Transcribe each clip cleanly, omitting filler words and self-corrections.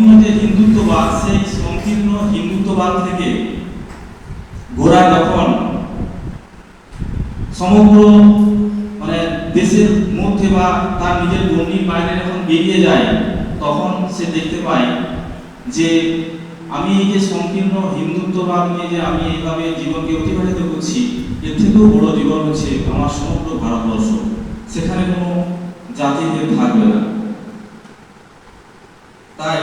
সংকীর্ণ যে হিন্দুত্ববাদ, সেই সংকীর্ণ হিন্দুত্ববাদ থেকে গোরা যখন সমগ্র মানে দেশের মধ্যে বা তার নিজের গণ্ডির বাইরে যখন বেরিয়ে যায়, তখন সে দেখতে পায় যে আমি এই যে সংকীর্ণ হিন্দুত্ববাদ নিয়ে যে আমি এইভাবে জীবনকে অতিবাহিত করছি, এর থেকেও বড় জীবন হচ্ছে আমার সমগ্র ভারতবর্ষ। সেখানে কোনো জাতিভেদ থাকবে না। তাই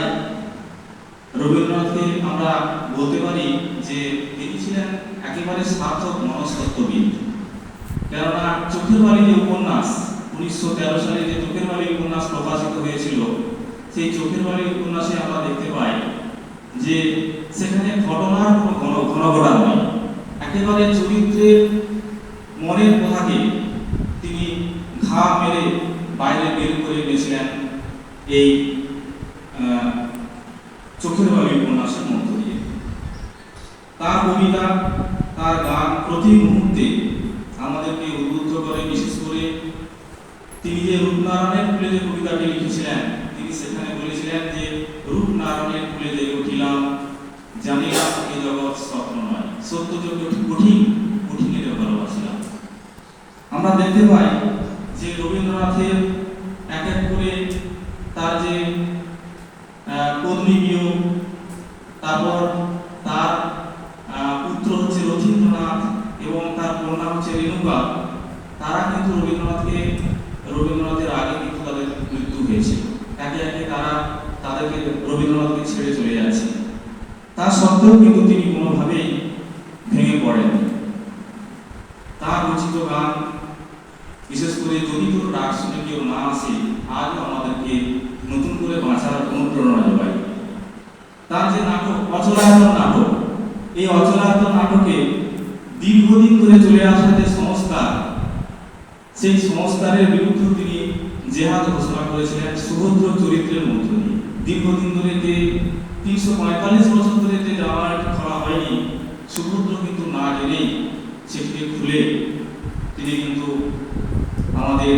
রবীন্দ্রনাথকে আমরা বলতে পারি যে তিনি ছিলেন একেবারে সার্থক মনস্তত্ত্ববিদ। কেননা চোখের বালি যে উপন্যাস 1913 সালে যে চোখের বালি উপন্যাস প্রকাশিত হয়েছিল, সেই চোখের বালি উপন্যাসে আমরা দেখতে পাই যে সেখানে ঘটনার কোনো ঘনঘটা নয়, একেবারে চরিত্রের মনের কথাকে তিনি ঘা মেরে বাইরে বের করে এনেছিলেন এই চোখের বালি উপন্যাসের মধ্য দিয়ে। তার কবিতা, তার গান প্রতি মুহূর্তে আমাদেরকে উদ্বুদ্ধ করে। বিশেষ করে তিনি যে রূপনারায়ণের ফুলে যে কবিতাটি লিখেছিলেন, তিনি সেখানে বলেছিলেন যে রূপনারায়ণের ফুলে জেগে উঠিলাম, জানিলাম এ জগৎ স্বপ্ন নয়, সত্য যোগ্য কঠিন, কঠিনের ভালোবাসিলাম। আমরা দেখতে পাই যে রবীন্দ্রনাথের এক এক করে তার যে পত্নী বিয়োগ, তারপর তার পুত্র হচ্ছে রথীন্দ্রনাথ এবং তার কন্যা হচ্ছে রেণুকা, তারা কিন্তু রবীন্দ্রনাথের আগে কিন্তু তাদের মৃত্যু হয়েছে। একে একে তারা তাদেরকে রবীন্দ্রনাথকে ছেড়ে চলে যাচ্ছে। তা সত্ত্বেও কিন্তু তিনি কোনোভাবেই ভেঙে পড়েন। তার রচিত গান, বিশেষ করে যদি কোনো ডাক শুনে কেউ না আসে, আজও আমাদেরকে নতুন করে বাঁচার অনুপ্রেরণা যোগায়। তার যে নাটক অচলায়তন নাটক, এই অচলায়তন নাটকে দীর্ঘদিন ধরে চলে আসা যে সংস্কার, সেই সংস্কারের বিরুদ্ধে তিনি জেহাদ ঘোষণা করেছিলেন সুভদ্র চরিত্রের মধ্য দিয়ে। দীর্ঘদিন ধরে যে 345 বছর ধরে যে জামাটি খোলা হয়নি, সুভদ্র কিন্তু না জেনেই সেটিকে খুলে তিনি কিন্তু আমাদের